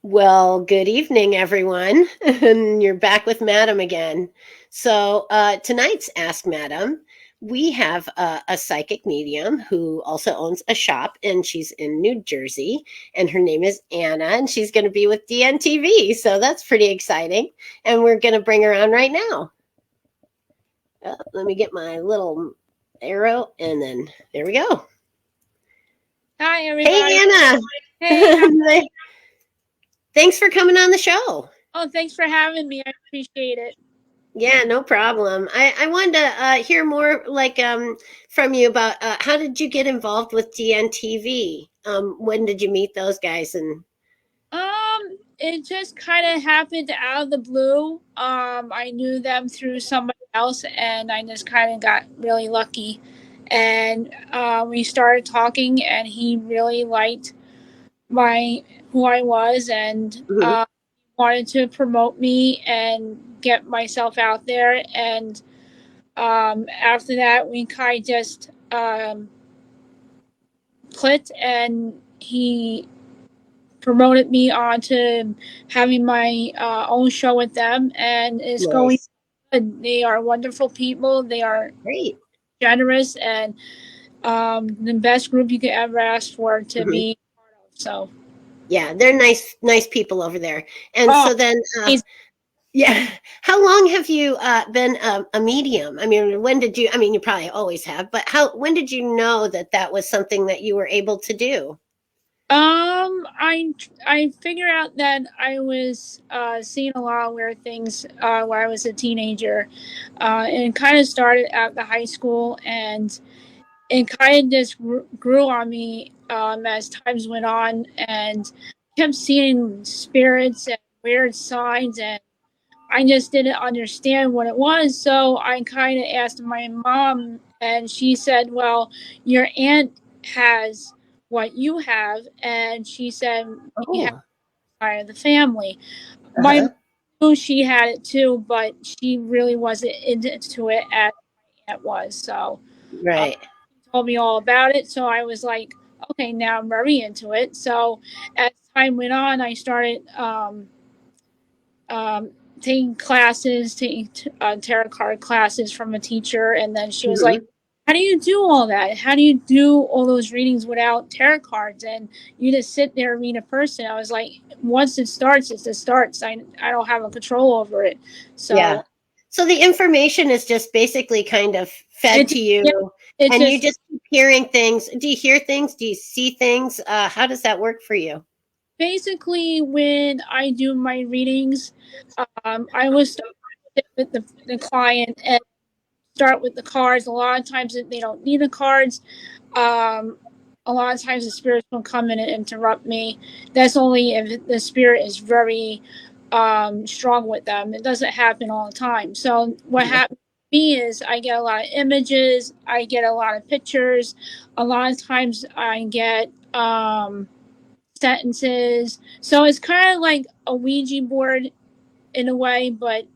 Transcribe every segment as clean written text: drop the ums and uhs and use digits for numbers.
Well, good evening, everyone. And you're back with Madam again. Tonight's Ask Madam, we have a psychic medium who also owns a shop, and she's in New Jersey. And her name is Anna, and she's going to be with DNTV. So that's pretty exciting. And we're going to bring her on right now. Let me get my little arrow, and then there we go. Hi, Hey, everybody. Anna. Hey. Thanks for coming on the show. Oh, thanks for having me. I appreciate it. Yeah, no problem. I wanted to hear more from you about how did you get involved with DNTV? When did you meet those guys? And It just kind of happened out of the blue. I knew them through somebody else, and I just kind of got really lucky. And we started talking, and he really liked my who I was, and Mhm. wanted to promote me and get myself out there. And after that, we kind of just clicked, and he promoted me on to having my own show with them, and it's going Nice, good. They are wonderful people. They are great. generous, and the best group you could ever ask for to Mhm. be part of. So, Yeah, they're nice people over there. And oh, so then, he's yeah, how long have you been a medium? I mean, when did you? I mean, you probably always have, but how? When did you know that that was something that you were able to do? I figured out that I was seeing a lot of weird things when I was a teenager, and kind of started at the high school, and it kind of just grew on me as times went on, and kept seeing spirits and weird signs, and I just didn't understand what it was. So I kind of asked my mom, and she said, "Well, your aunt has what you have," and she said we have Oh, part of the family. My mom uh-huh. knew she had it too, but she really wasn't into it as my aunt was. So Right. told me all about it. So I was like, okay, now I'm very into it. So as time went on, I started um, taking classes, taking tarot card classes from a teacher. And then she was like, Mhm. how do you do all that? How do you do all those readings without tarot cards? And you just sit there and read a person. I was like, once it starts, it just starts. I don't have a control over it. Yeah. So So the information is just basically kind of fed it, to yeah, you, it and you just just keep hearing things. Do you hear things? Do you see things? How does that work for you? basically when I do my readings, I will start with the client and start with the cards. A lot of times they don't need the cards. Um, a lot of times the spirits will come in and interrupt me. That's only if the spirit is very strong with them. It doesn't happen all the time. So what Uh-huh. happens to me is I get a lot of images. I get a lot of pictures. A lot of times I get sentences. So it's kind of like a Ouija board in a way, but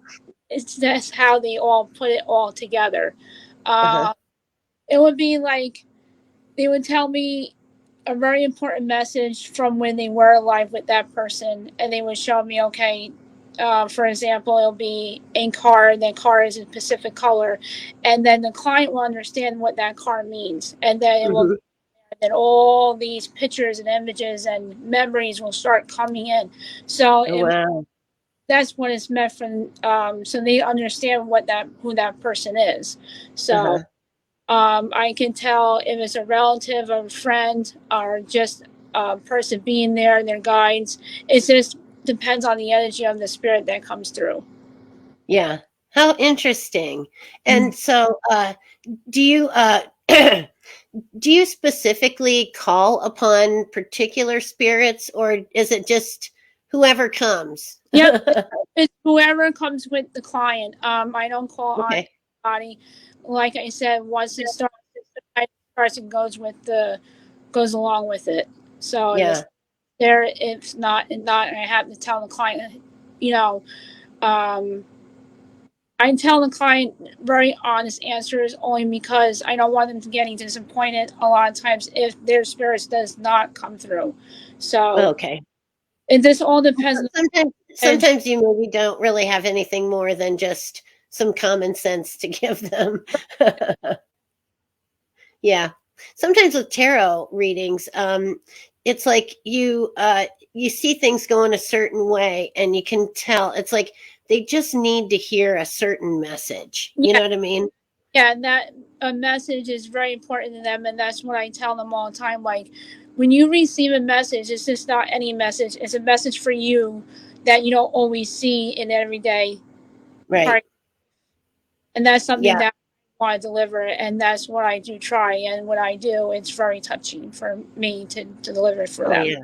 it's just how they all put it all together. Uh-huh. Uh, it would be like they would tell me a very important message from when they were alive with that person, and they would show me, okay, for example, it'll be a car, and the car is a specific color, and then the client will understand what that car means, and then it will Mhm. then all these pictures and images and memories will start coming in. So Oh, it, wow. that's what it's meant for. So they understand what that who that person is. So Uh-huh. I can tell if it's a relative, a friend, or just a person being there, their guides. It just depends on the energy of the spirit that comes through. Yeah. How interesting. Mm. And so, do you do you specifically call upon particular spirits, or is it just whoever comes? Yep, it's whoever comes with the client. I don't call on Okay. anybody. Like I said, once it starts, the person goes along with it. So Yeah. it's there. If not, I have to tell the client, you know, um, I tell the client very honest answers only because I don't want them to getting disappointed a lot of times if their spirits does not come through. So Okay. It just all depends. Sometimes you maybe don't really have anything more than just some common sense to give them. Yeah. Sometimes with tarot readings, it's like you see things going a certain way and you can tell it's like they just need to hear a certain message. You Yeah, know what I mean? yeah, that a message is very important to them, and that's what I tell them all the time. Like, when you receive a message, it's just not any message. It's a message for you that you don't always see in everyday Right. part, and that's something Yeah. that I want to deliver, and that's what I do try. And when I do, it's very touching for me to deliver for Oh them. yeah.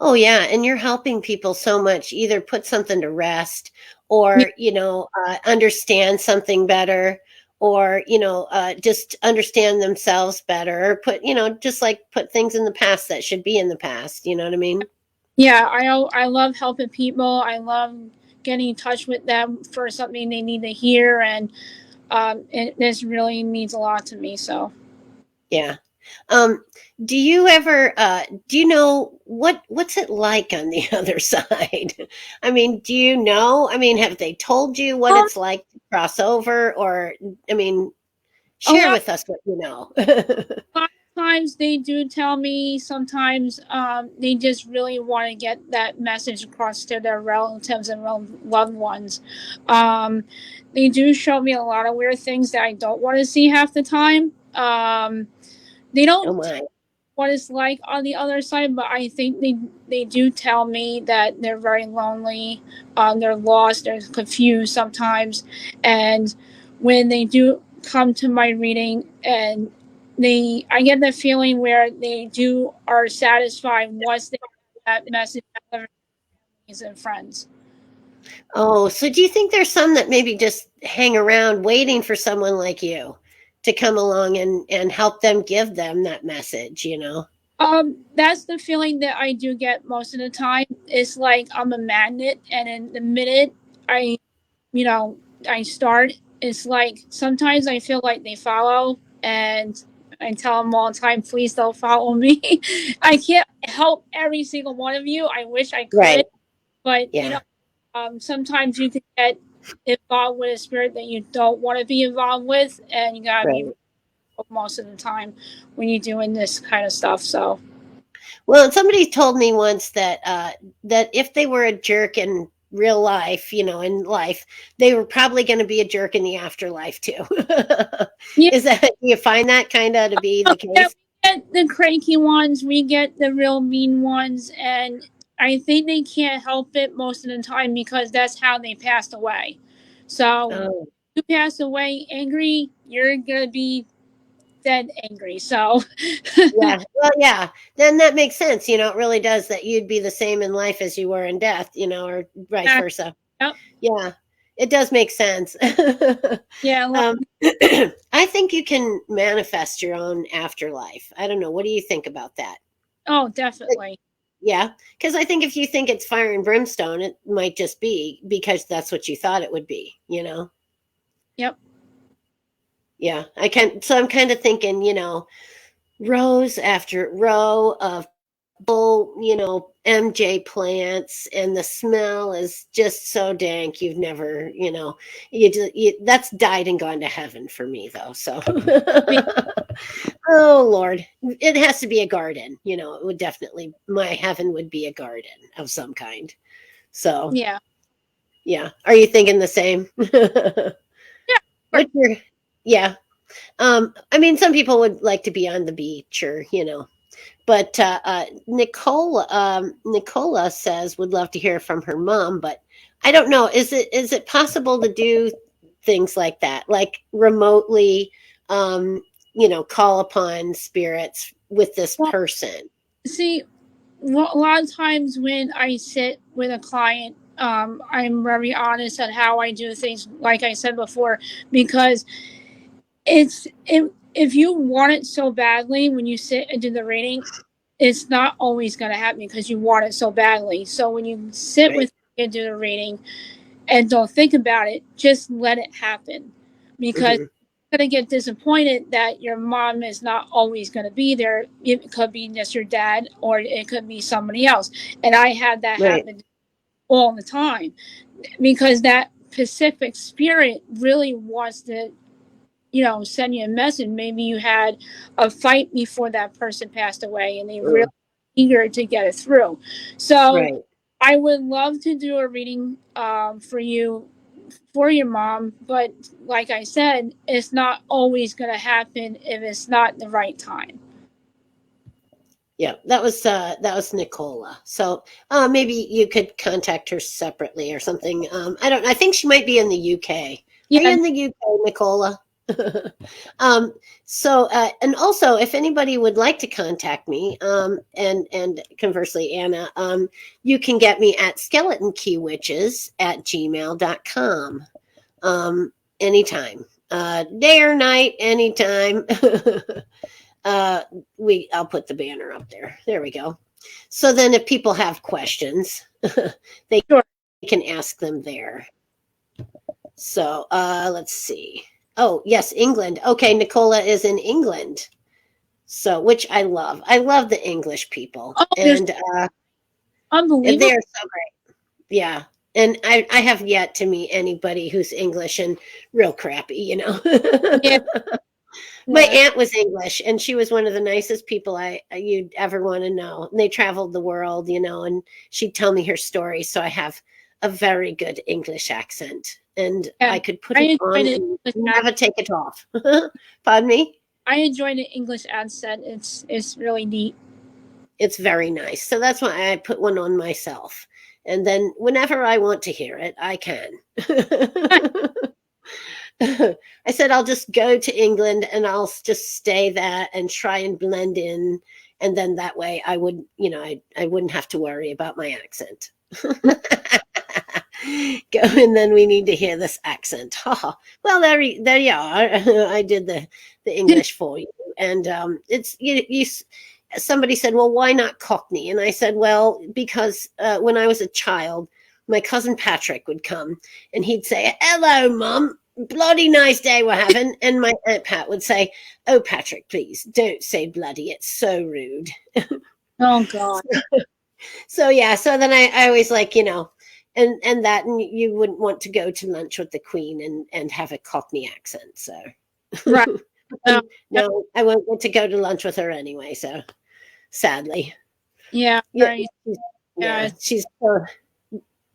Oh yeah, and you're helping people so much. Either put something to rest, Yeah, or understand something better, or just understand themselves better. Or put just like put things in the past that should be in the past. You know what I mean? yeah, I love helping people. I love getting in touch with them for something they need to hear, and this really means a lot to me. So. Yeah. Um, do you ever do you know what's it like on the other side? I mean, do you know? I mean, have they told you what Um, it's like to cross over, or I mean, a share lot with us what you know. a lot of times they do tell me. Sometimes they just really want to get that message across to their relatives and loved ones. Um, they do show me a lot of weird things that I don't want to see half the time. They Oh don't tell my. what it's like on the other side, but I think they do tell me that they're very lonely, they're lost, they're confused sometimes, and when they do come to my reading, and I get the feeling where they do are satisfied once they get that message to their families and friends. Oh, so do you think there's some that maybe just hang around waiting for someone like you to come along and help them give them that message, you know? That's the feeling that I do get most of the time. It's like I'm a magnet, and in the minute I you know, I start, it's like sometimes I feel like they follow, and I tell them all the time, please don't follow me. I can't help every single one of you. I wish I Right. could, but Yeah. sometimes you can get involved with a spirit that you don't want to be involved with, and you gotta be Right. most of the time when you're doing this kind of stuff. So Well, and somebody told me once that that if they were a jerk in real life, in life, they were probably going to be a jerk in the afterlife too. yeah, Is that, do you find that kind of to be the yeah, case? we get the cranky ones, we get the real mean ones, and I think they can't help it most of the time because that's how they passed away. So Oh, you pass away angry, you're gonna be dead angry. So yeah. Well, yeah. Then that makes sense. It really does that you'd be the same in life as you were in death, or vice yeah, versa. yep, Yeah, it does make sense. yeah, I think you can manifest your own afterlife. I don't know. What do you think about that? oh, definitely, Yeah, because I think if you think it's fire and brimstone, it might just be because that's what you thought it would be. yep. Yeah, I can. So I'm kind of thinking, rows after row of full, MJ plants, and the smell is just so dank. You've never, that's died and gone to heaven for me, though. So, Me- oh Lord, it has to be a garden. It would definitely, my heaven would be a garden of some kind. So, yeah, yeah. Are you thinking the same? yeah, What's your, yeah. I mean, some people would like to be on the beach or, but Nicola says would love to hear from her mom, but I don't know. Is it possible to do things like that, like remotely, call upon spirits with this well, person? see, a lot of times when I sit with a client, I'm very honest on how I do things, like I said before, because if you want it so badly when you sit and do the reading, it's not always going to happen because you want it so badly. So when you sit Right. with me and do the reading and don't think about it, just let it happen, because Hmm. going to get disappointed that your mom is not always going to be there. It could be just your dad, or it could be somebody else. And I had that Right. happen all the time, because that Pacific spirit really wants to, send you a message. Maybe you had a fight before that person passed away, and they really Mm, eager to get it through. So right. I would love to do a reading for you, for your mom, but like I said, it's not always going to happen if it's not the right time. Yeah, that was Nicola. So maybe you could contact her separately or something. I don't. I think she might be in the UK. Are you Yeah, in the UK, Nicola? um, and also, if anybody would like to contact me, and conversely, Anna, you can get me at skeletonskeywitches@gmail.com. Anytime, day or night, anytime. uh I'll put the banner up there. There we go. So then if people have questions, they sure. can ask them there. So let's see. Oh yes, England. Okay, Nicola is in England. So which I love. I love the English people. Oh, there's And unbelievable. they're so great. Yeah. And I have yet to meet anybody who's English and real crappy. Yeah, My yeah. aunt was English, and she was one of the nicest people you'd ever want to know. And they traveled the world, and she'd tell me her story. So I have a very good English accent, and Yeah. I could put I it on enjoy the and English never take it off. Pardon me? I enjoy the English accent. It's really neat. It's very nice. So that's why I put one on myself. And then whenever I want to hear it, I can. I said I'll just go to England and I'll just stay there and try and blend in, and then that way I would, I wouldn't have to worry about my accent. Go, and then we need to hear this accent. Well, there you are. I did the English for you, and it's you. Somebody said, "Well, why not Cockney?" And I said, "Well, because when I was a child, my cousin Patrick would come, and he'd say, 'Hello, Mum. Bloody nice day we're having.'" And my Aunt Pat would say, "Oh, Patrick, please don't say bloody. It's so rude." Oh God. So yeah, so then I always like, and you wouldn't want to go to lunch with the Queen and have a Cockney accent. So Right. No, no, I won't get to go to lunch with her anyway. So sadly, yeah. yeah, Right. Yeah. yeah, she's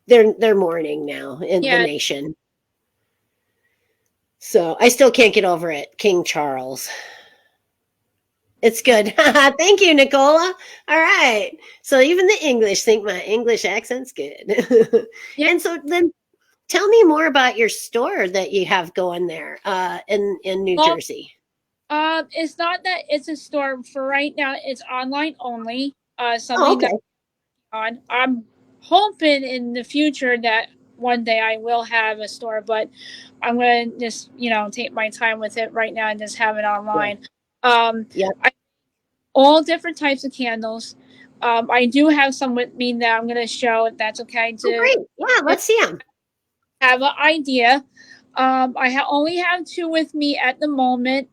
they're mourning now in the Yeah. nation. So I still can't get over it, King Charles. It's good. Thank you, Nicola. All right. So even the English think my English accent's good. Yeah. And so then tell me more about your store that you have going there in New Well, Jersey. it's not that it's a store for right now. It's online only. Oh, Something that okay. I'm hoping in the future that one day I will have a store, but I'm gonna just take my time with it right now and just have it Yeah. online. Um, Yeah. I all different types of candles. I do have some with me that I'm gonna show, if that's okay, Oh, to great. Yeah. just Let's see them. have an idea. Only have two with me at the moment,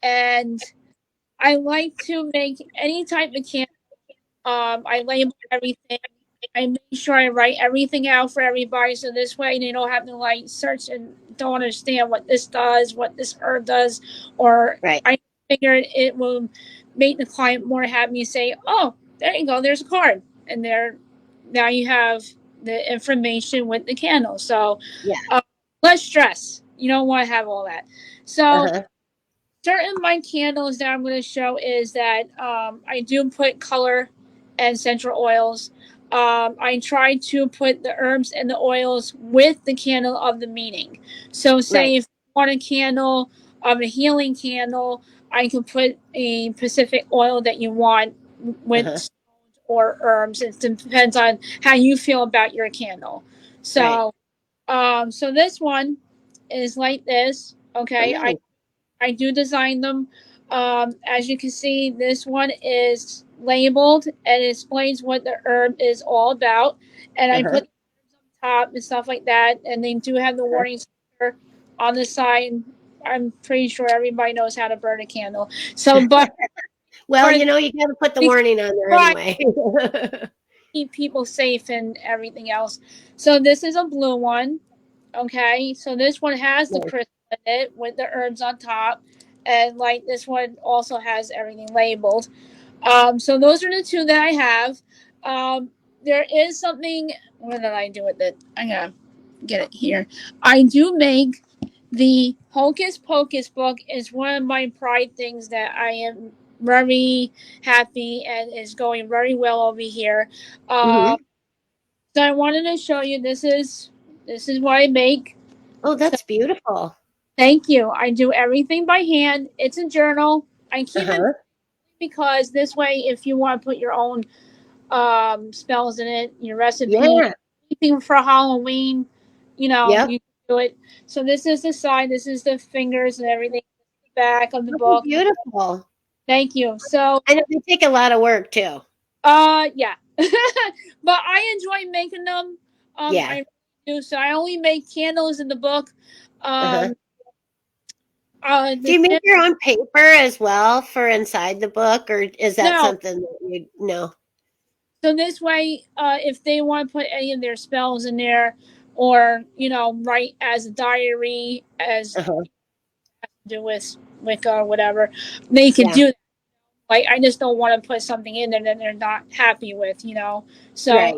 and I like to make any type of candle. I label everything. I make sure I write everything out for everybody, so this way they don't have to like search and don't understand what this does, what this herb does, or Right. I figured it will make the client more happy. Say, "Oh, there you go. There's a card," and there, now you have the information with the candle. So, Yeah. uh, less stress. You don't want to have all that. Uh So huh. certain my candles that I'm going to show is that I do put color and essential oils. I try to put the herbs and the oils with the candle of the meaning. So, Right. say if you want a candle of a healing candle, I can put a specific oil that you want Uh huh. with or herbs. It depends on how you feel about your candle. Right. So, so this one is like this. Oh, Okay, nice. I do design them. As you can see, this one is labeled and it explains what the herb is all about. And Uh I huh. put top and stuff like that. And they do have the Uh-huh. warning sticker on the side. I'm pretty sure everybody knows how to burn a candle. So, but Well, for you know, you got to put the the warning on there right, anyway. keep people safe and everything else. So this is a blue one. Okay, so this one has the Nice. crystal in it with the herbs on top, and like this one also has everything labeled. So those are the two that I have. There is something. What did I do with it? I'm gonna get it here. I do make the Hocus Pocus book. Is one of my pride things that I am very happy and is going very well over here. Hmm. So I wanted to show you. This is what I make. Oh, So that's beautiful. thank you. I do everything by hand. It's a journal. I keep it Uh-huh. because this way, if you want to put your own spells in it, your recipe, Yeah. anything for Halloween, Yep. you can do it. So this is the side, this is the fingers and everything, the back of the Oh, book. beautiful. Thank you. So, I know they take a lot of work too. yeah, but I enjoy making them. Yeah. I do. So I only make candles in the book. Uh-huh. Um, Do the you make tip, your own paper as well for inside the book, or is that no. something that you know? So this way, if they want to put any of their spells in there, or write as a diary, as Uh-huh. do with Wicca or whatever, they could Yeah. do that. Like I just don't want to put something in there that they're not happy with. So Right.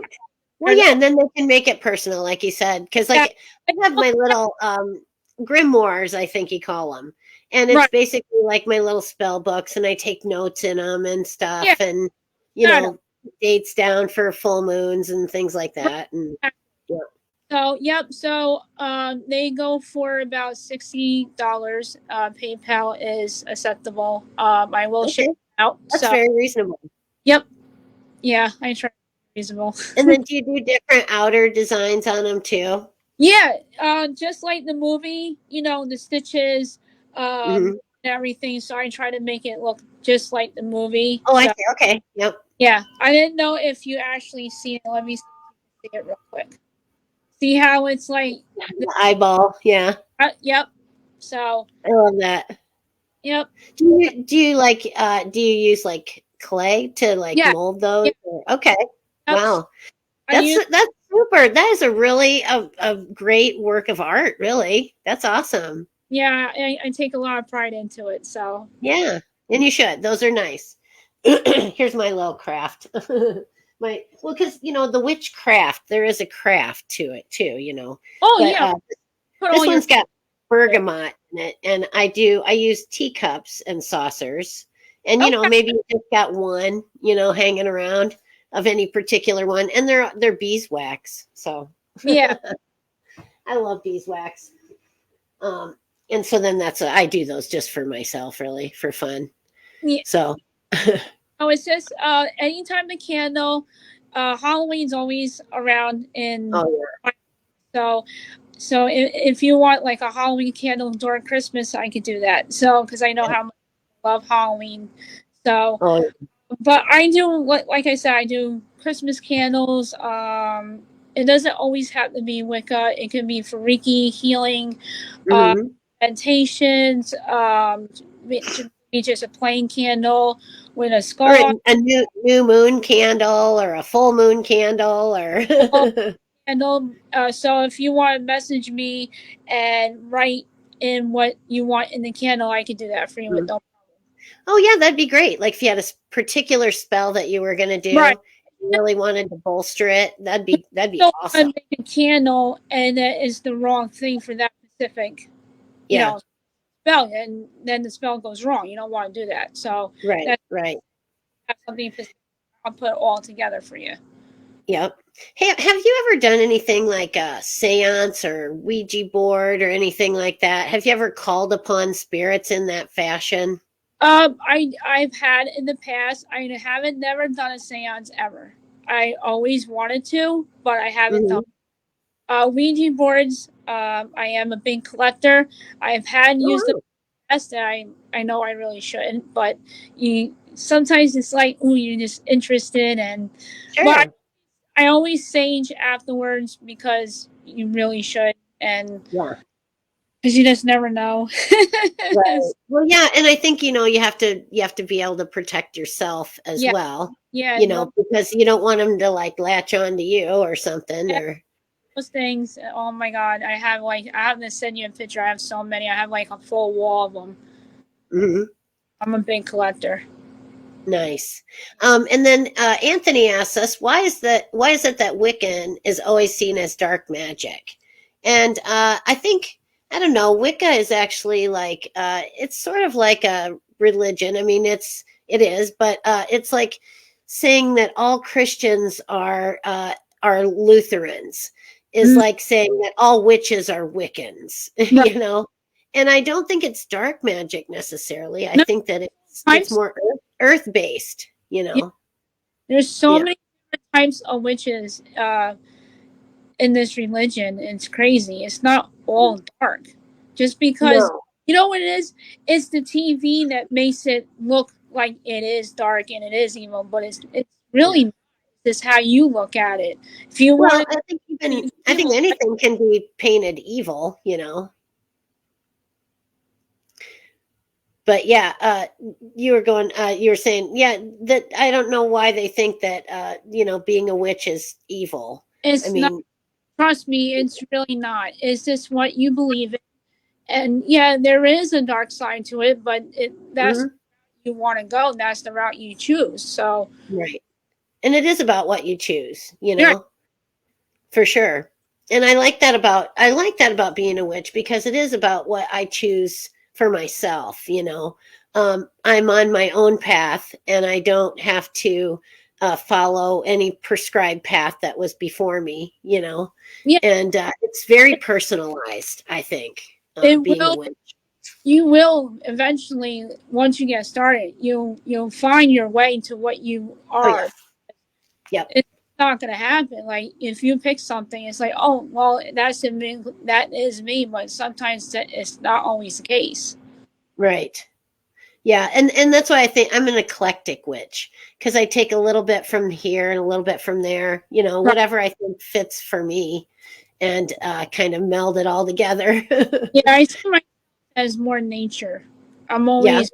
Well, there's yeah, and then they can make it personal, like you said, because yeah, like I have my little grimoires, I think you call them, and it's right, basically like my little spell books, and I take notes in them and yeah, stuff, and you got it. know, dates down for full moons and things like that, and Right. yeah. So yep. So they go for about $60. PayPal is acceptable. I will ship Okay, it out. that's So very reasonable. yep. Yeah, I try to be reasonable. And then do you do different outer designs on them too? Yeah, just like the movie, the stitches, Hmm. and everything. So I try to make it look just like the movie. Oh, I So see. Okay, yep. yeah, I didn't know if you actually seen it. Let me see if you can see it real quick. See how it's like, The eyeball, yeah, yep. So I love that. yep, Do you like do you use like clay to like yeah, mold those? yeah. Okay. Yep. Wow. I use That's super. That is a really a great work of art, really. That's awesome. yeah. I take a lot of pride into it. So Yeah. And you should. Those are nice. Here's my little craft. My well, because the witchcraft, there is a craft to it too, oh But yeah, put this all your one's got bergamot in it, and I use teacups and saucers, and okay. maybe you just got one, hanging around of any particular one, and they're beeswax. So Yeah, I love beeswax. Um, and so then I do those just for myself, really, for fun. yeah. So Oh, it's just anytime the candle. Halloween's always around in. oh So So if you want like a Halloween candle during Christmas, I could do that. So because I know yeah, how much I love Halloween. So, oh but I do like I said, I do Christmas candles. It doesn't always have to be Wicca. It can be for Reiki healing, uh, hmm meditations. Maybe just a plain candle with a or skull a new moon candle or a full moon candle or candle. So if you want to message me and write in what you want in the candle, I could do that for you with no Oh yeah, that'd be great. Like if you had a particular spell that you were going to right. do, you really wanted to bolster it, that'd be Don't awesome. want to make a candle and that is the wrong thing for that specific, you Yeah, know, spell, and then the spell goes wrong. You don't want to do that. So right, that's right. something specific. I'll put it all together for you. Yep. Hey, have you ever done anything like a séance or Ouija board or anything like that? Have you ever called upon spirits in that fashion? I've had in the past. I haven't never done a séance ever. I always wanted to, but I haven't done. Hmm. Ouija boards. I am a big collector. I've had used the Oh, past that I know I really shouldn't, but you sometimes it's like, oh, you're just interested, and but sure. I always sage afterwards because you really should. And Yeah. because you just never know. Right. Well, yeah, and I think you have to be able to protect yourself as Yeah, well. yeah. Because you don't want them to like latch on to you or something or Those things. Oh my god, I have to send you a picture. I have so many. I have like a full wall of them. Mhm. I'm a big collector. Nice. And then Anthony asks us, why is it that Wiccan is always seen as dark magic? And I think I don't know, Wicca is actually like it's sort of like a religion. I mean, it is, but it's like saying that all Christians are Lutherans is Mm, like saying that all witches are Wiccans, right. you know. And I don't think it's dark magic necessarily. I No think that it's types. more earth based, you Yeah, know. there's so Yeah. many different types of witches in this religion. It's crazy. It's not all dark. Just because No. you know what it is? It's the TV that makes it look like it is dark and it is evil, but it's Yeah. really not. It's how you look at it. If you Well, want to be I think evil, anything can be painted evil, you know. But yeah, you were saying, yeah, that I don't know why they think that being a witch is evil. I it's not. mean, Trust me, it's really not. It's just what you believe in. And yeah, there is a dark side to it, but that's mhm, you want to go. That's the route you choose. So right. And it is about what you choose, yeah, for sure. And I like that about being a witch because it is about what I choose for myself. I'm on my own path and I don't have to follow any prescribed path that was before me. yeah, And it's very personalized, I think, it being a will. witch. You will eventually, once you get started, you'll find your way to what you Oh yeah. are. Yep. It's not going to happen. Like if you pick something, it's like, oh, well, that is me. But sometimes it's not always the case. Right. Yeah, and that's why I think I'm an eclectic witch because I take a little bit from here and a little bit from there, Right. whatever I think fits for me, and kind of meld it all together. Yeah, I see myself as more nature. I'm Yeah, always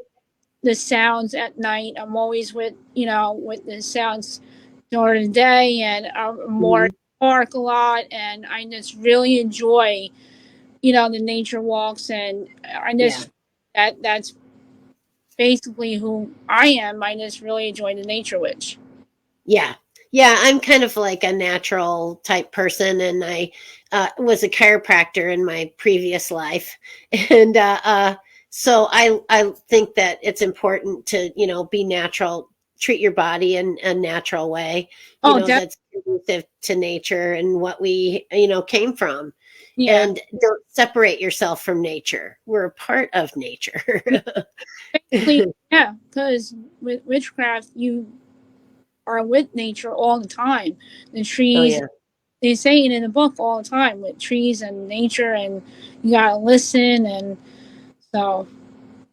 the sounds at night. I'm always with the sounds during the day, and I'm more mhm, park a lot, and I just really enjoy the nature walks, and I yeah, just that's basically who I am. I just really enjoy the nature witch. yeah, yeah. I'm kind of like a natural type person, and I was a chiropractor in my previous life, and so I think that it's important to be natural, treat your body in a natural way, Oh, that's conducive to nature and what we came from, yeah, and don't separate yourself from nature. We're a part of nature. yeah. Basically, yeah, because with witchcraft, you are with nature all the time. The Oh trees, yeah, they say it in the book all the time with trees and nature, and you gotta listen, and so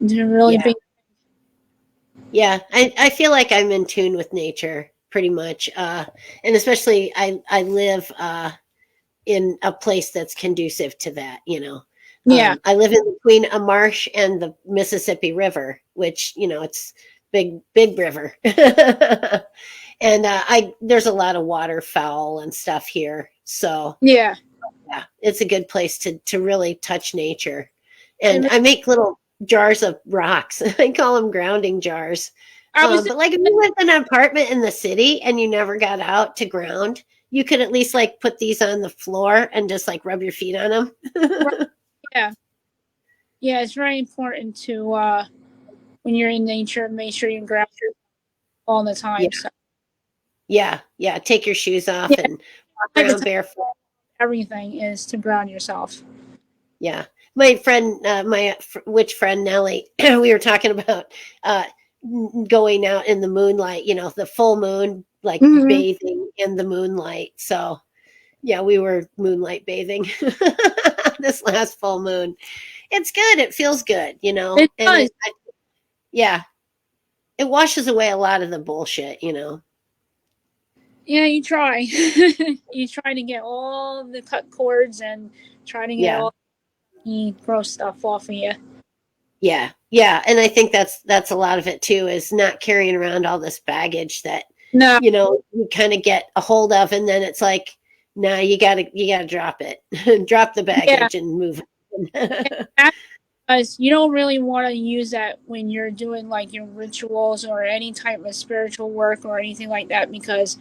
it's a really yeah. big. Yeah, I feel like I'm in tune with nature pretty much. And especially I live in a place that's conducive to that. Yeah, I live in between a marsh and the Mississippi River, which, it's big, big river. And I there's a lot of waterfowl and stuff here. So yeah. yeah, it's a good place to really touch nature. And And I make little jars of rocks. I call them grounding jars. I was But like if you lived in an apartment in the city and you never got out to ground, you could at least like put these on the floor and just like rub your feet on them. right, yeah, yeah. It's very important to when you're in nature, make sure you ground all the Yeah, time. So yeah, yeah. Take your shoes off yeah, and walk at the around top, barefoot. everything is to ground yourself. Yeah. My friend, witch friend Nellie, we were talking about uh, going out in the moonlight, the full moon, like Hmm. bathing in the moonlight. So, yeah, we were moonlight bathing this last full moon. It's good. It feels good. It And does. yeah, it washes away a lot of the bullshit. Yeah, you try. You try to get all the cut cords and try to get Yeah. all. throw stuff off of you. Yeah. Yeah. And I think that's a lot of it too, is not carrying around all this baggage that, No, you kind of get a hold of, and then it's like, nah, you gotta drop it. Drop the yeah, baggage and move it. because you don't really want to use that when you're doing like your rituals or any type of spiritual work or anything like that, because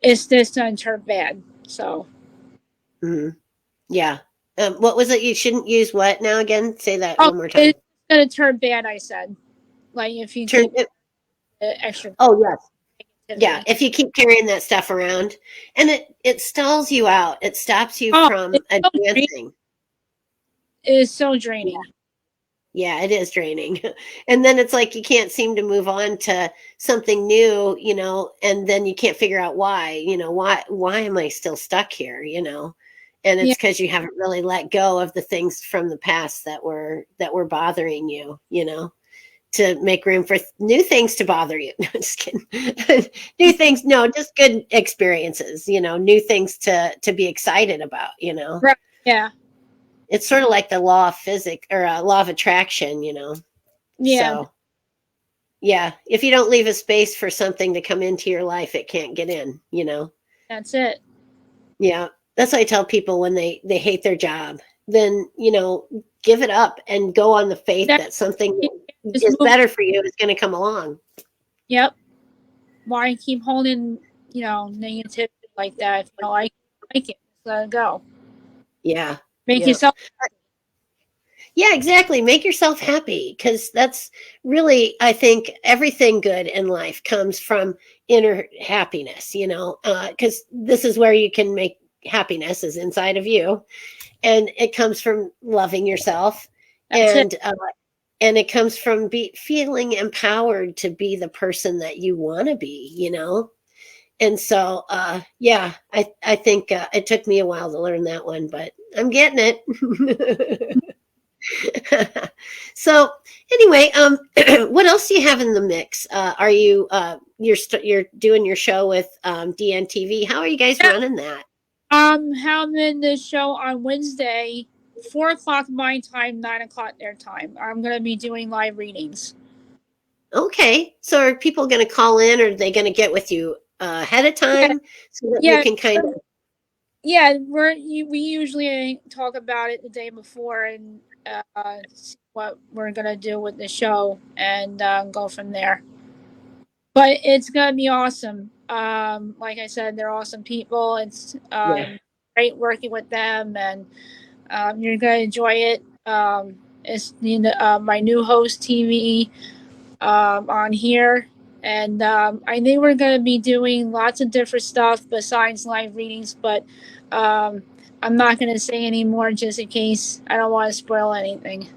it's just gonna turn bad. So, Mhm. Yeah. What was it? You shouldn't use what now again? Say that oh, one more time. it's gonna turn bad. I said, like if you Turn keep it. extra Oh, yes. Yeah. negativity. If you keep carrying that stuff around, and it stalls you out, it stops you Oh, from advancing. it's so draining. Yeah, it is draining. And then it's like you can't seem to move on to something new, and then you can't figure out why, why am I still stuck here? And Yeah, it's because you haven't really let go of the things from the past that were bothering you, to make room for new things to bother you. No, just kidding. New things, no, just good experiences, new things to be excited about. right. Yeah, It's sort of like the law of physics, or law of attraction. yeah. So, yeah, if you don't leave a space for something to come into your life, it can't get in. That's it. Yeah, that's what I tell people when they hate their job. Then, give it up and go on the faith That that something just is move. better for you is going to come along. Yep. Why keep holding, negativity like that? If you don't like it, just let it go. Yeah. Make Yeah. yourself. Yeah, exactly. Make yourself happy, because that's really, I think, everything good in life comes from inner happiness, because this is where you can make happiness is inside of you. And it comes from loving yourself, That's it. and it comes from feeling empowered to be the person that you want to be. And so, yeah, I think it took me a while to learn that one, but I'm getting it. So anyway, what else do you have in the mix? Are you you're doing your show with DNTV? How are you guys Yeah. running that? Having this show on Wednesday, 4 o'clock my time, 9 o'clock their time. I'm gonna be doing live readings. Okay, so are people going to call in, or are they going to get with you ahead of Yeah, time so that you yeah, can kind of? yeah. We usually talk about it the day before and see what we're gonna do with the show and go from there. But it's gonna be awesome. Like I said, they're awesome people. It's Yeah. great working with them, and you're gonna enjoy it. It's my new host TV on here, and I think we're gonna be doing lots of different stuff besides live readings. But um, I'm not gonna say any more just in case I don't want to spoil anything.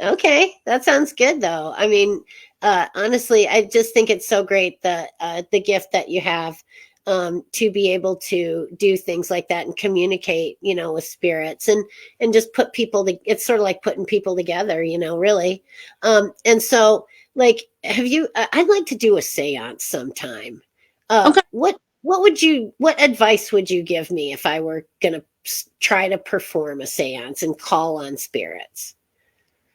Okay, that sounds good though. I mean, honestly, I just think it's so great the gift that you have, to be able to do things like that and communicate, with spirits, and just put people to. It's sort of like putting people together, really. And so, like, have you? I'd like to do a séance sometime. Okay. What advice would you give me if I were gonna try to perform a séance and call on spirits?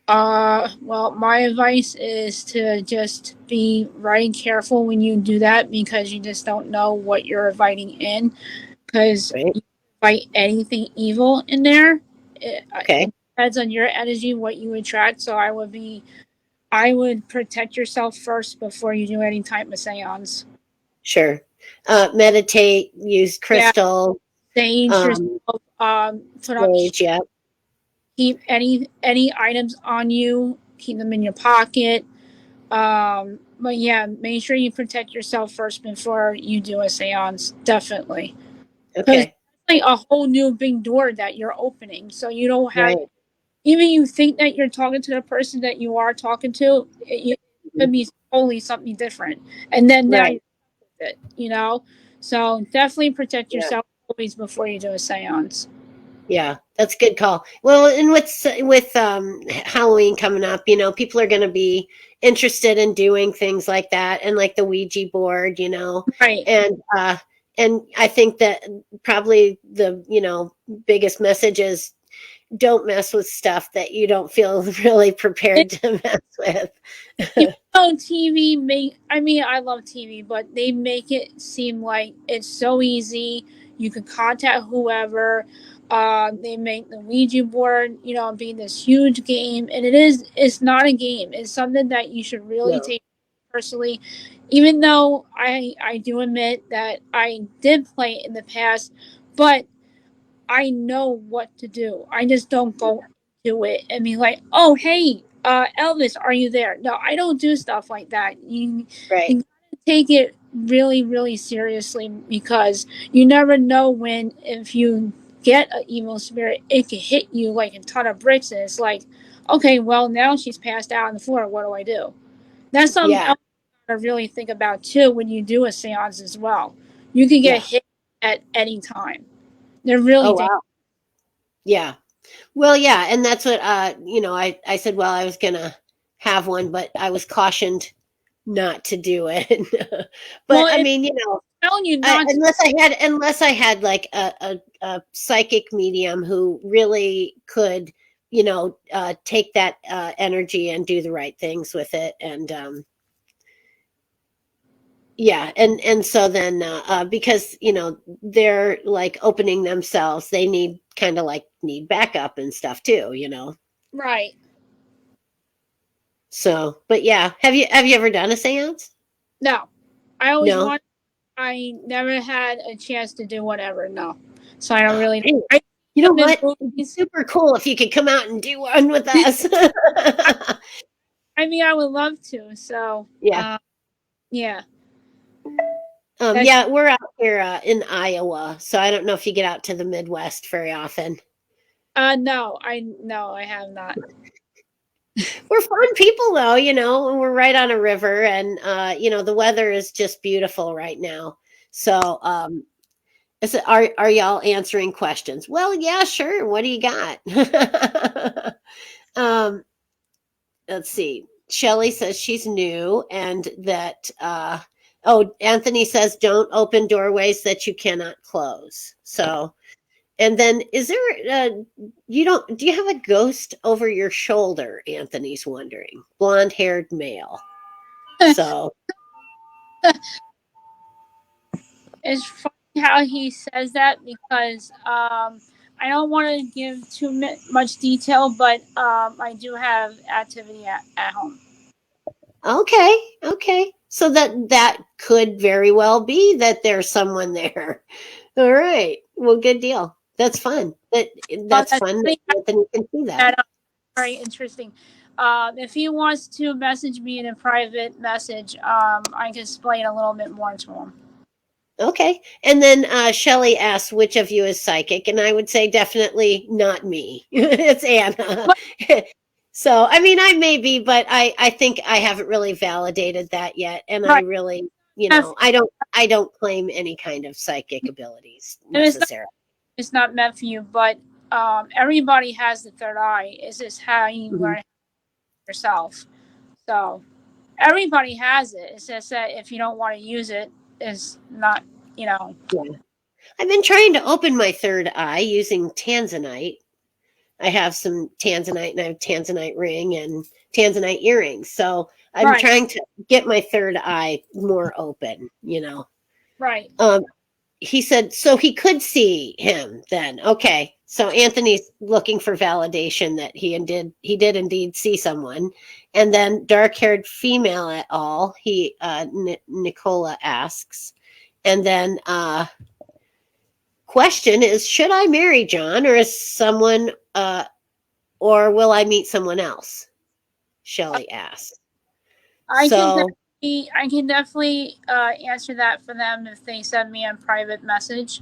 Well, my advice is to just be very careful when you do that because you just don't know what you're inviting in. Because Right. you invite anything evil in there, Okay. it depends on your energy what you attract. So I would protect yourself first before you do any type of seance. Sure. Meditate, use Yeah, crystal, sage um, yourself. Put up sage, yeah. keep any items on you. Keep them in your pocket. But yeah, make sure you protect yourself first before you do a seance. Definitely, because it's Okay. like a whole new big door that you're opening. So you don't have Right. even you think that you're talking to the person that you are talking to. It could be totally something different, and then now Right. you're with it. So definitely protect Yeah. yourself always before you do a seance. Yeah. That's a good call. Well, and with Halloween coming up, people are going to be interested in doing things like that, and like the Ouija board, Right. and I think that probably the biggest message is don't mess with stuff that you don't feel really prepared to mess with. You know, TV make. I mean, I love TV, but they make it seem like it's so easy. You can contact whoever. They make the Ouija board, be this huge game, and it is. It's not a game. It's something that you should really No. take personally. Even though I do admit that I did play it in the past, but I know what to do. I just don't go do it and be like, "Oh, hey, Elvis, are you there?" No, I don't do stuff like that. Right. You gotta take it really, really seriously because you never know when if you get an evil spirit, it can hit you like a ton of bricks, and it's like, okay, well now she's passed out on the floor. What do I do? That's something Yeah. else to really think about too when you do a seance as well. You can get Yeah. hit at any time. They're really Oh, dangerous. wow. Yeah. Well, yeah, and that's what I said, well, I was gonna have one, but I was cautioned not to do it. But Well, I it's mean, telling you not to. unless I had like a psychic medium who really could, take that energy and do the right things with it, and yeah, and so then because they're like opening themselves, they need kind of like need backup and stuff too. Right. So, but yeah, have you ever done a séance? No. I always No. want. I never had a chance to do whatever. No. So I don't Oh, really. man. I see You know them in what? It'd be movies. super cool if you could come out and do one with us. I mean, I would love to. So, Yeah. yeah. That's Yeah, we're out here in Iowa, so I don't know if you get out to the Midwest very often. no, I have not. We're fun people though, and we're right on a river, and the weather is just beautiful right now. So, are y'all answering questions? Well, yeah, sure. What do you got? um, let's see. Shelly says she's new, and that Anthony says don't open doorways that you cannot close. So, and then is there do you have a ghost over your shoulder? Anthony's wondering. Blonde-haired male. So, It's funny how he says that because I don't want to give too much detail, but I do have activity at home. okay, okay. So that could very well be that there's someone there. All right. Well, good deal. That's fun. Well, That's that's fun that funny Anthony can see that. that very interesting. If he wants to message me in a private message, I can explain a little bit more to him. Okay. And then Shelly asks which of you is psychic, and I would say definitely not me. It's Anna. But, So, I mean, I may be, but I think I haven't really validated that yet, and I right. really, If, I don't claim any kind of psychic abilities and necessarily. it's not meant for you, but everybody has the third eye. It's just how you Mhm. learn yourself. So everybody has it. It's just that if you don't want to use it, it's not, you know. Yeah. I've been trying to open my third eye using tanzanite. I have some tanzanite, and I have tanzanite ring and tanzanite earrings. So I'm Right, trying to get my third eye more open. right. Um, he said, so he could see him then. Okay. So Anthony's looking for validation that he did indeed see someone. And then dark-haired female at all, Nicola asks. And then question is, should I marry John, or will I meet someone else? Shelly asks. I can So, definitely answer that for them if they send me a private message.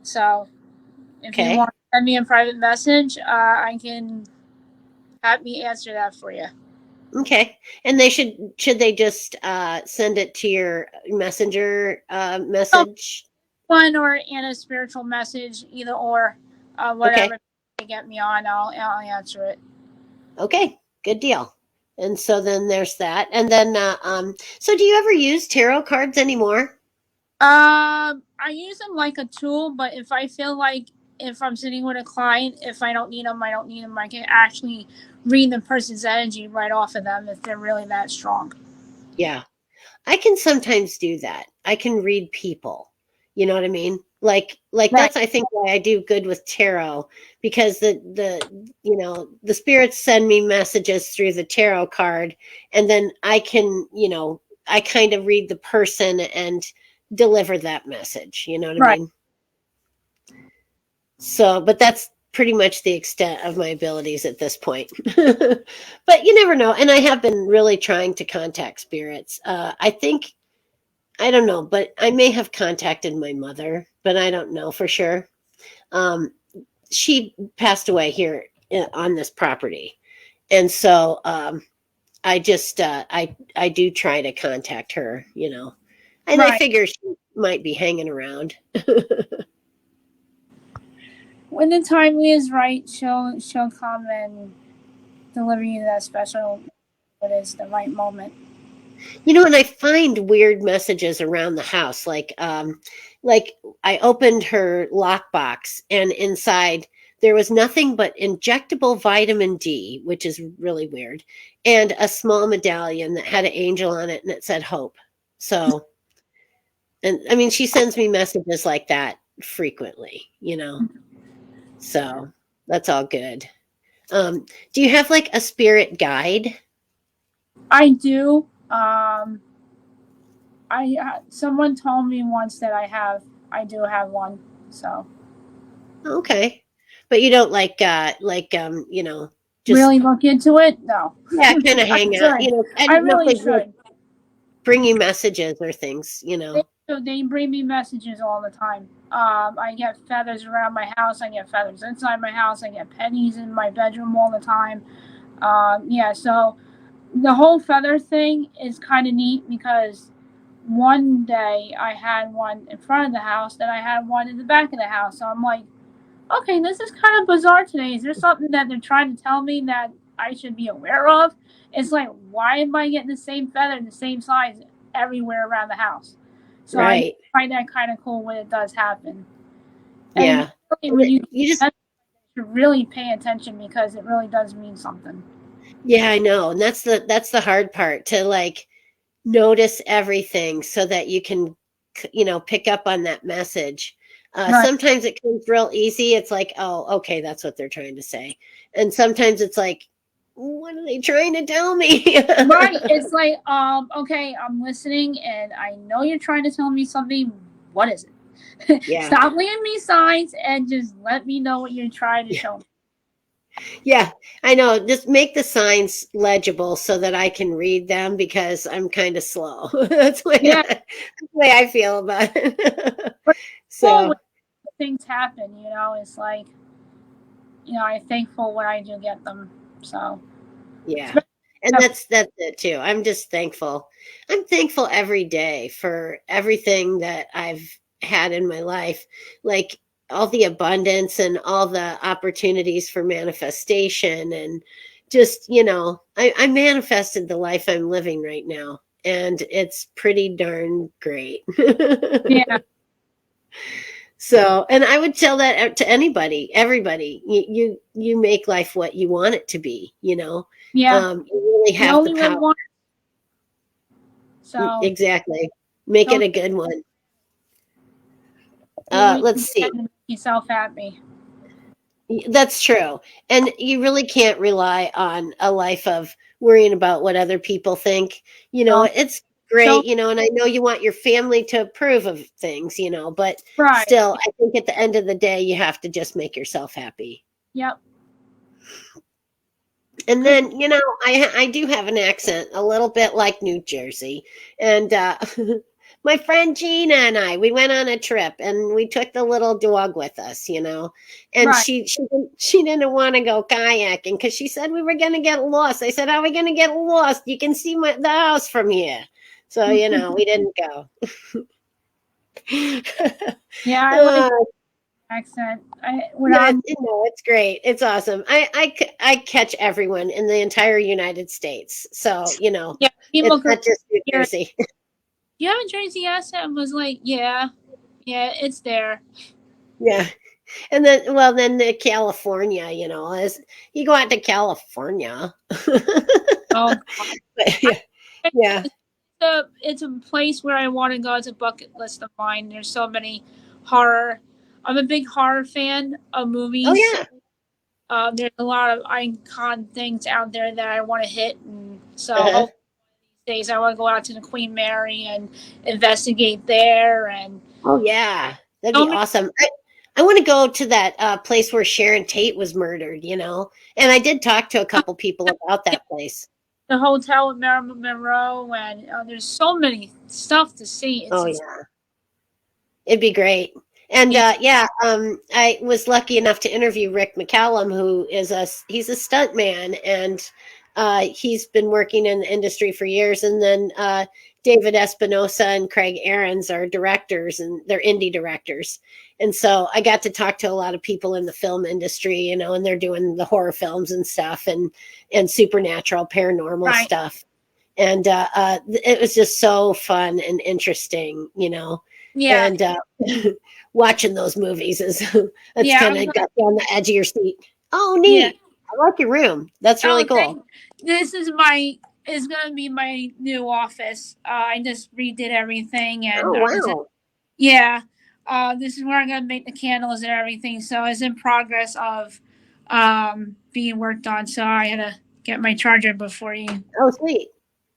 So if you want okay. to send me a private message, I can have me answer that for you. Okay. And should they just send it to your messenger So message? one or in a spiritual message, either or, Okay. whatever they get me on, I'll answer it. Okay. Good deal. And so then there's that. And then so do you ever use tarot cards anymore? I use them like a tool, but if I feel like if I'm sitting with a client, if I don't need them, I don't need them. I can actually read the person's energy right off of them if they're really that strong. Yeah. I can sometimes do that. I can read people. You know what I mean? Like Right. that's I think why I do good with tarot, because the spirits send me messages through the tarot card, and then I can, I kind of read the person and deliver that message, you know what I Right. mean? So, but that's pretty much the extent of my abilities at this point. But you never know. And I have been really trying to contact spirits. I think, I don't know, but I may have contacted my mother, but I don't know for sure. Um, she passed away here on this property. And so I just, I do try to contact her, and I Right. figure she might be hanging around. When the time is right, she'll come and deliver you that special. What is the right moment? And I find weird messages around the house, like I opened her lockbox, and inside there was nothing but injectable vitamin D, which is really weird, and a small medallion that had an angel on it and it said hope. So, and I mean, she sends me messages like that frequently. So that's all good. Do you have like a spirit guide? I do. Someone told me once that I do have one. So Okay. But you don't just really look into it. No, yeah, kind of I hang out. should. I I didn't know if really they'd like should. bring you messages or things. They bring me messages all the time. I get feathers around my house. I get feathers inside my house. I get pennies in my bedroom all the time. Yeah, so the whole feather thing is kind of neat because one day I had one in front of the house, then I had one in the back of the house. So I'm like, okay, this is kind of bizarre today. Is there something that they're trying to tell me that I should be aware of? It's like, why am I getting the same feather, the same size everywhere around the house? So I Right. find that kind of cool when it does happen. And Yeah. really, when you You just should really pay attention because it really does mean something. yeah, I know. And that's the hard part, to like notice everything so that you can pick up on that message. Right. Sometimes it comes real easy. It's like, oh, okay, that's what they're trying to say. And sometimes it's like, what are they trying to tell me? Right. It's like, okay, I'm listening and I know you're trying to tell me something. What is it? Yeah. Stop leaving me signs and just let me know what you're trying to show me. Yeah, I know. Just make the signs legible so that I can read them, because I'm kind of slow. That's Yeah. the way I feel about it. But cool So, when things happen, it's like, I'm thankful when I do get them. So, yeah. And that's it too. I'm just thankful. I'm thankful every day for everything that I've had in my life, like all the abundance and all the opportunities for manifestation, and just, I manifested the life I'm living right now, and it's pretty darn great. yeah, So, and I would tell that to anybody, everybody. You make life what you want it to be. yeah. You really You have the only live power. once, so Exactly. Make it don't a good one. do what Let's you see. can to make yourself happy. That's true. And you really can't rely on a life of worrying about what other people think. No, It's great, don't. and I know you want your family to approve of things, but Right. still, I think at the end of the day, you have to just make yourself happy. Yep. And then, I do have an accent a little bit like New Jersey. And my friend Gina and we went on a trip, and we took the little dog with us. And Right. she didn't want to go kayaking because she said we were going to get lost. I said, "How are we going to get lost? You can see the house from here." So, we didn't go. Yeah, I like uh, accent. When yeah, I'm it's great. It's awesome. I catch everyone in the entire United States. So, yeah, it's people could not just New hear. Jersey. You have a Jersey accent? Was like, yeah, yeah, it's there. Yeah. And then, well, then the California, as you go out to California. Oh, Yeah, yeah. it's a place where I want to go. It's a bucket list of mine. There's so many horror. I'm a big horror fan of Oh movies. yeah. There's a lot of icon things out there that I want to hit, and so Uh-huh. hopefully these days I want to go out to the Queen Mary and investigate there. And Oh yeah, that'd so be many, awesome. I want to go to that place where Sharon Tate was murdered. And I did talk to a couple people about that place. the hotel with Marilyn Monroe, and there's so many stuff to see. Oh It's yeah, it'd be great. And yeah, yeah, I was lucky enough to interview Rick McCallum, who he's a stunt man, and he's been working in the industry for years. And then David Espinosa and Craig Ahrens are directors, and they're indie directors. And so I got to talk to a lot of people in the film industry, and they're doing the horror films and stuff, and supernatural, paranormal right. stuff. And it was just so fun and interesting. Yeah, And watching those movies is that's yeah. kind of got you on the edge of your seat. Oh, Yeah. neat! I like your room. That's really Oh, cool. this is gonna be my new office. I just redid everything, Oh and wow! yeah. This is where I'm gonna make the candles and everything. So it's in progress of being worked on. So I had to get my charger before you Oh sweet.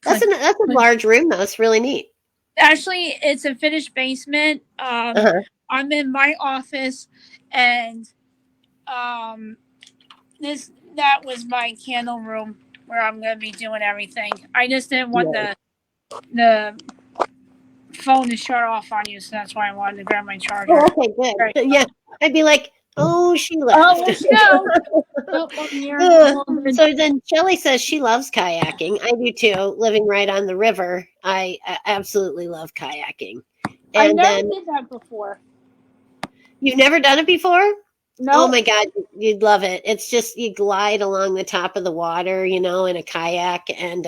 That's click. a large room though. It's really neat. Actually, it's a finished basement. Uh-huh. I'm in my office, and um, that was my candle room where I'm gonna be doing everything. I just didn't want Yeah. the phone to shut off on you, so that's why I wanted to grab my charger. Oh, okay, Right. good. Yeah, I'd be like, oh, she Oh, left. let's go. Oh, I'm here. Uh, All good. so then Shelley says she loves kayaking. I do too. Living right on the river, I absolutely love kayaking. I And never then did that before. you've never done it before? Oh No. my God, you'd love it. It's just you glide along the top of the water, in a kayak, and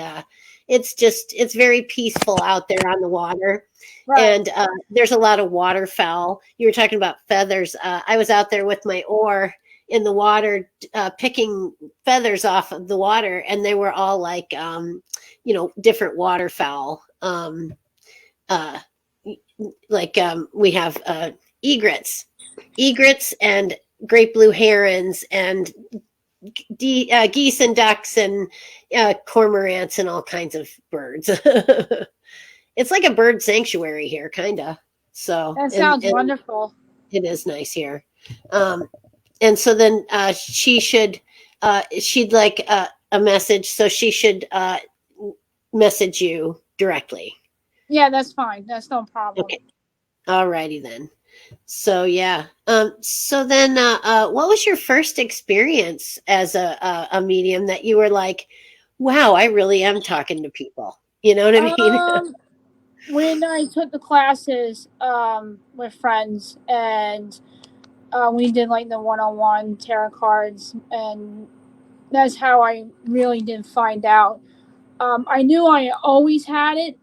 it's very peaceful out there on the water. Right. And there's a lot of waterfowl. You were talking about feathers. I was out there with my oar in the water, picking feathers off of the water, and they were all like, different waterfowl. Uh, we have egrets, and great blue herons, and geese and ducks, and cormorants, and all kinds of birds. It's like a bird sanctuary here, kind of. So, That and, sounds and wonderful. it is nice here. And so then she'd like a message, so she should message you directly. Yeah, that's fine. That's no problem. Okay. Alrighty then. So yeah. So then, what was your first experience as a medium that you were like, wow, I really am talking to people? You know what I mean? When I took the classes with friends, and we did like the one-on-one tarot cards, and that's how I really did find out. I knew I always had it,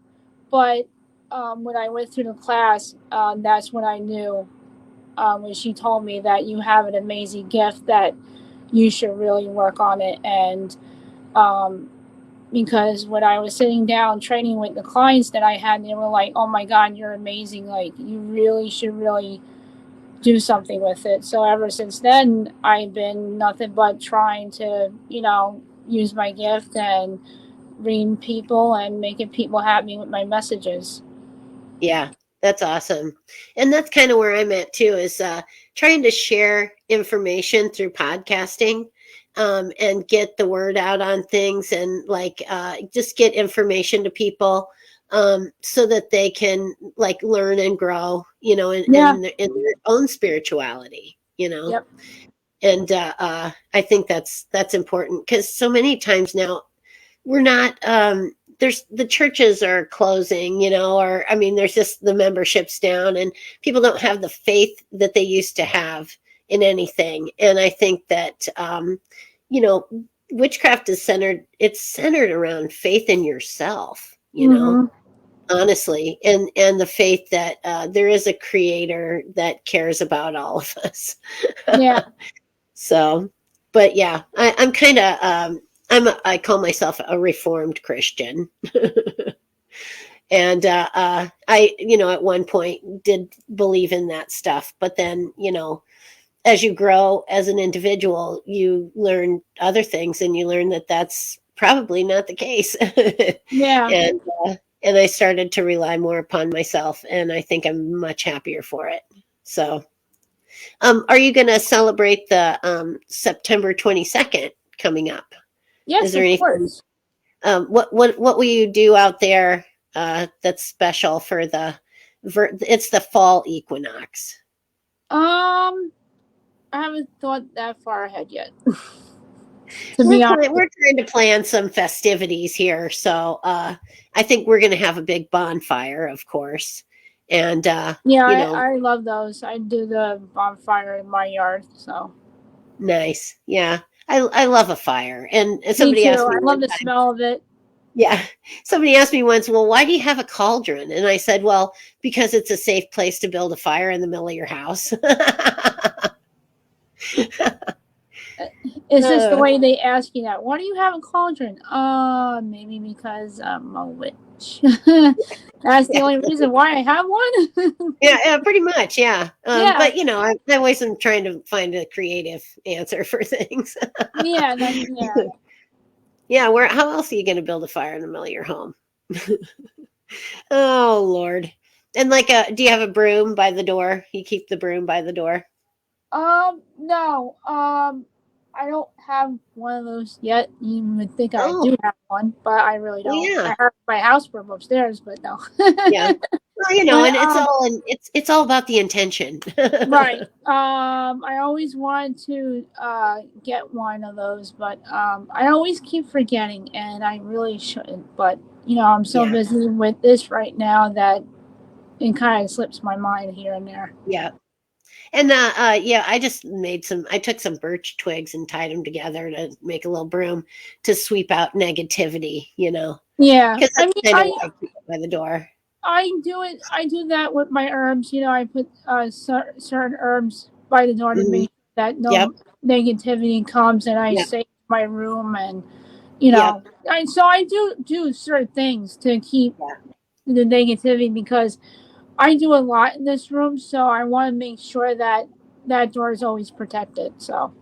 but when I went through the class, that's when I knew. When she told me that you have an amazing gift, that you should really work on it. And um, because when I was sitting down training with the clients that I had, they were like, "Oh my God, you're amazing! Like you really should really do something with it." So ever since then, I've been nothing but trying to, use my gift and reading people and making people happy with my messages. Yeah, that's awesome. And that's kind of where I'm at too, is trying to share information through podcasting, and get the word out on things, and like just get information to people, so that they can like learn and grow, Yeah. in their own spirituality. Yep. And I think that's important, because so many times now we're not there's the churches are closing, or I mean there's just the memberships down, and people don't have the faith that they used to have in anything. And I think that you know witchcraft is centered around faith in yourself. Mm-hmm. honestly, and the faith that there is a creator that cares about all of us. Yeah. So, but yeah, I'm kind of I call myself a reformed Christian. And I, at one point did believe in that stuff, but then, as you grow as an individual, you learn other things, and you learn that that's probably not the case. Yeah. and and I started to rely more upon myself, and I think I'm much happier for it. So, are you going to celebrate the September 22nd coming up? Is Yes, there of anything? course. What will you do out there that's special for it's the fall equinox? Um, I haven't thought that far ahead yet. To be honest. We're trying to plan some festivities here, so I think we're going to have a big bonfire, of course, and Yeah, I love those. I do the bonfire in my yard, so. nice, yeah. I love a fire, and Me somebody too. asked me I love one the time. smell of it. Yeah, somebody asked me once, well, why do you have a cauldron? And I said, well, because it's a safe place to build a fire in the middle of your house. It's just the Uh, way they ask you that. Why do you have a cauldron? Maybe because I'm a witch. That's the yeah, only reason why I have one. yeah, pretty much, yeah. Yeah, But I always am trying to find a creative answer for things. yeah, yeah. Yeah, where? How else are you going to build a fire in the middle of your home? Oh Lord! And do you have a broom by the door? You keep the broom by the door. No. I don't have one of those yet. You would think I Oh, do have one, but I really well, don't. yeah, I have my house broom upstairs, but no. yeah. Well, But and it's all about the intention. right. I always wanted to get one of those, but I always keep forgetting, and I really shouldn't. But I'm so Yeah, busy with this right now that it kind of slips my mind here and there. yeah. And yeah, I took some birch twigs and tied them together to make a little broom to sweep out negativity, Yeah, because I that's mean, kind of why I keep it by the door. I do it. I do that with my herbs. I put certain herbs by the door to Mhm. make sure that Yep, no negativity comes, and I yep, save my room, and yep, so I do certain things to keep yeah, the negativity because I do a lot in this room, so I want to make sure that that door is always protected. So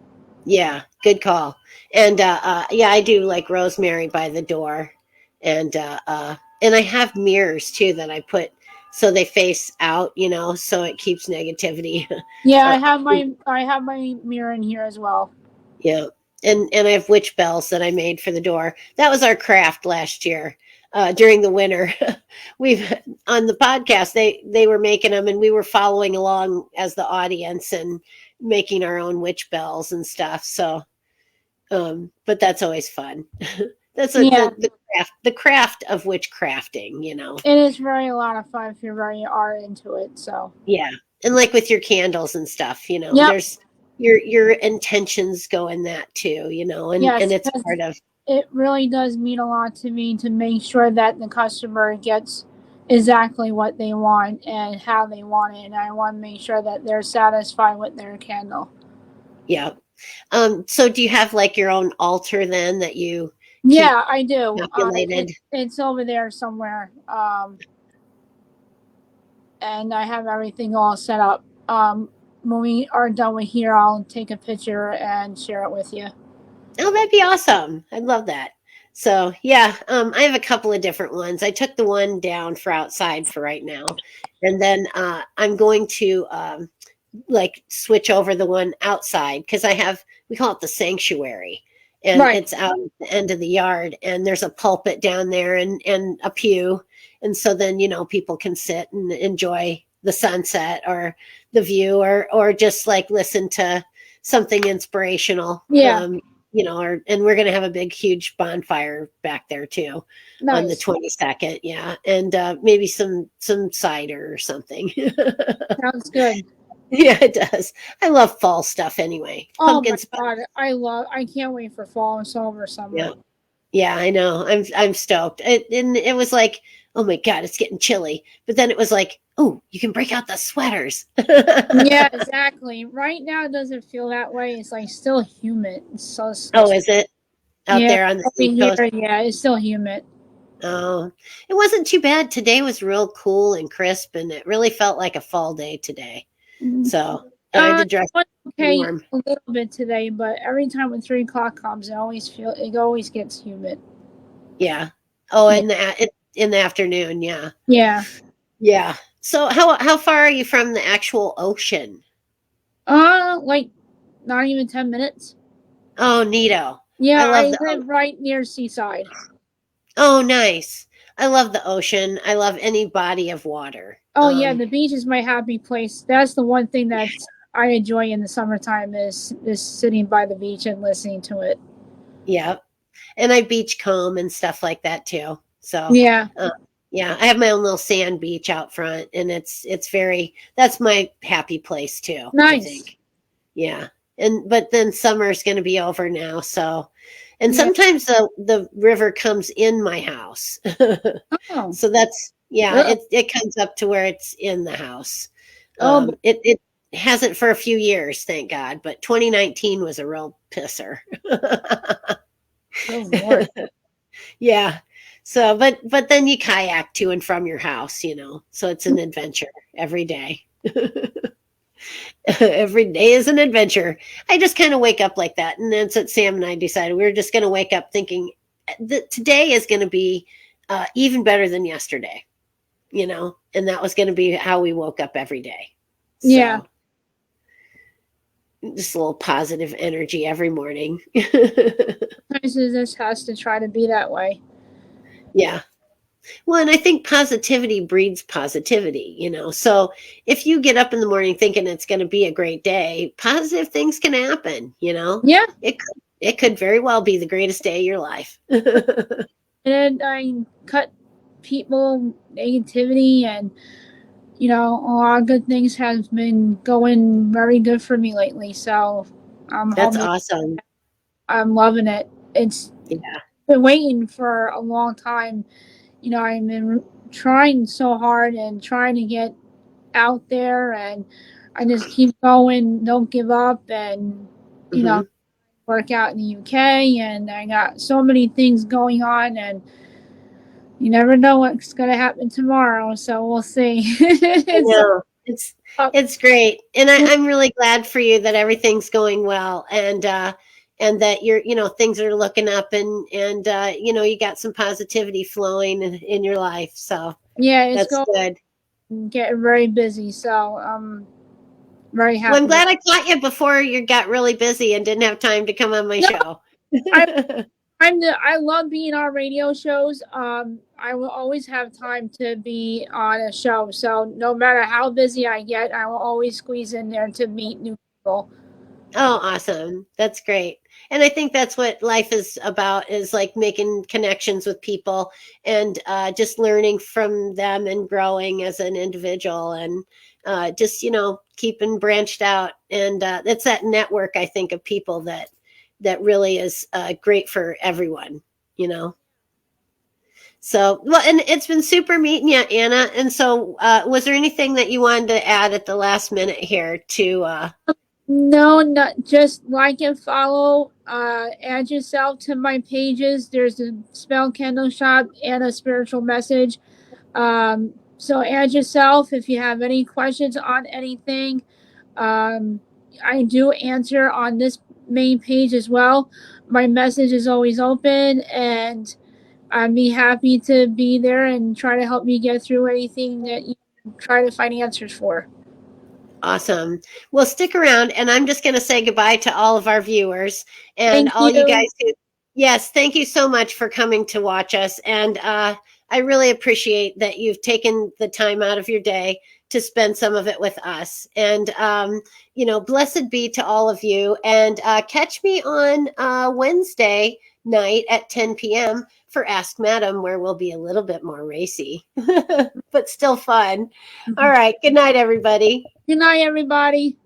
yeah. Good call. And yeah, I do like rosemary by the door, and and I have mirrors too that I put so they face out, so it keeps negativity. yeah, uh, I have my mirror in here as well. Yeah. And I have witch bells that I made for the door. That was our craft last year. During the winter. We've on the podcast they were making them, and we were following along as the audience and making our own witch bells and stuff. So but that's always fun. That's Yeah, the craft of witchcrafting. it is very a lot of fun if you're very art into it. So Yeah. And like with your candles and stuff, yep, there's your intentions go in that too, and yes, it's because part of. it really does mean a lot to me to make sure that the customer gets exactly what they want and how they want it, and I want to make sure that they're satisfied with their candle. Yeah. So do you have like your own altar then that you keep Yeah, I do. calculated? It's over there somewhere, and I have everything all set up. When we are done with here, I'll take a picture and share it with you. Oh, that'd be awesome. I'd love that. So yeah, I have a couple of different ones. I took the one down for outside for right now, and then I'm going to like switch over the one outside because we call it the sanctuary, and Right. it's out at the end of the yard, and there's a pulpit down there and a pew, and so then people can sit and enjoy the sunset or the view or just like listen to something inspirational. Yeah. And we're going to have a big huge bonfire back there too on the Nice. 22nd. Yeah, and maybe some cider or something. Sounds good. Yeah, it does. I love fall stuff anyway. Oh my Pumpkin spice. god, I can't wait for fall and summer. Yeah. Yeah, I know. I'm stoked. And it was like oh my God, it's getting chilly. But then it was like, oh, you can break out the sweaters. Yeah, exactly. Right now it doesn't feel that way. It's like still humid. It's so Oh, disgusting. is it out Yeah, there on the over East here, Coast? yeah, it's still humid. Oh, it wasn't too bad. Today was real cool and crisp, and it really felt like a fall day today. Mhm. So I had to dress It was okay warm. a little bit today, but every time when 3 o'clock comes, it always gets humid. Yeah. Oh, Yeah, in the afternoon. Yeah. yeah. Yeah. So how far are you from the actual ocean? Like not even 10 minutes. Oh, neato. I Yeah, love I the live right near seaside. Oh, nice. I love the ocean. I love any body of water. Oh yeah, the beach is my happy place. That's the one thing that I enjoy in the summertime is sitting by the beach and listening to it. Yeah. And I beach comb and stuff like that too. So, Yeah, uh, yeah, I have my own little sand beach out front, and it's very that's my happy place too, I nice. think. Yeah. And but then summer's going to be over now, so and Yeah. sometimes the river comes in my house. Oh, So that's yeah, really? it comes up to where it's in the house. Oh, It hasn't for a few years, thank God, but 2019 was a real pisser. oh Lord. Yeah. So, but then you kayak to and from your house, So it's an adventure every day. Every day is an adventure. I just kind of wake up like that, and that's what Sam and I decided. We were just going to wake up thinking that today is going to be even better than yesterday, and that was going to be how we woke up every day. Yeah. So just a little positive energy every morning. Sometimes it just has to try to be that way. Yeah. Well, and I think positivity breeds positivity, So if you get up in the morning thinking it's going to be a great day, positive things can happen. Yeah. It could very well be the greatest day of your life. And I cut people negativity and a lot of good things has been going very good for me lately. So I'm That's hoping awesome. I'm loving it. It's Yeah. been waiting for a long time. I've been trying so hard and trying to get out there, and I just keep going, don't give up, and Hmm. work out in the UK, and I got so many things going on, and you never know what's going to happen tomorrow, so we'll see. I It's know. It's uh, it's great. And I'm really glad for you that everything's going well and that things are looking up and you got some positivity flowing in your life. So yeah, it's that's going good. getting very busy, so I'm very Well, I'm happy with glad I caught you before you got really busy and didn't have time to come on my it. No, show. I I love being on radio shows. I will always have time to be on a show. So no matter how busy I get, I will always squeeze in there to meet new people. Oh, awesome. That's great. And I think that's what life is about is like making connections with people and just learning from them and growing as an individual and just, keeping branched out. And it's that network, I think, of people that really is great for everyone. So, well, and it's been super meeting you, Anna. And so, was there anything that you wanted to add at the last minute here to No, not just like and follow. Add yourself to my pages. There's a spell candle shop and a spiritual message. So add yourself if you have any questions on anything. Um, I do answer on this main page as well. My message is always open, and I'd be happy to be there and try to help you get through anything that you try to find answers for. Awesome. Well, stick around, and I'm just going to say goodbye to all of our viewers and Thank all you you. guys who. Yes, thank you so much for coming to watch us, and I really appreciate that you've taken the time out of your day to spend some of it with us. And blessed be to all of you. And catch me on Wednesday night at 10 p.m. for Ask Madam, where we'll be a little bit more racy, but still fun. All right. Good night, everybody. Good night, everybody.